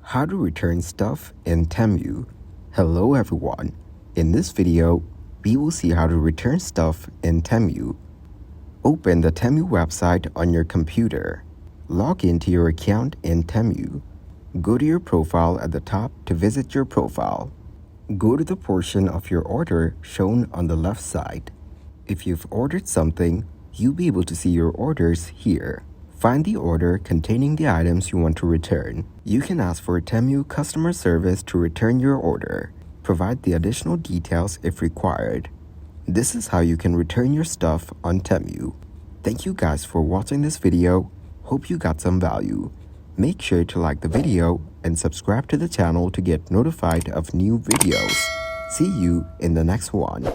How to return stuff in Temu. Hello everyone. In this video, we will see how to return stuff in Temu. Open the Temu website on your computer. Log into your account in Temu. Go to your profile at the top to visit your profile. Go to the portion of your order shown on the left side. If you've ordered something, you'll be able to see your orders here. Find the order containing the items you want to return. You can ask for Temu customer service to return your order. Provide the additional details if required. This is how you can return your stuff on Temu. Thank you guys for watching this video. Hope you got some value. Make sure to like the video and subscribe to the channel to get notified of new videos. See you in the next one.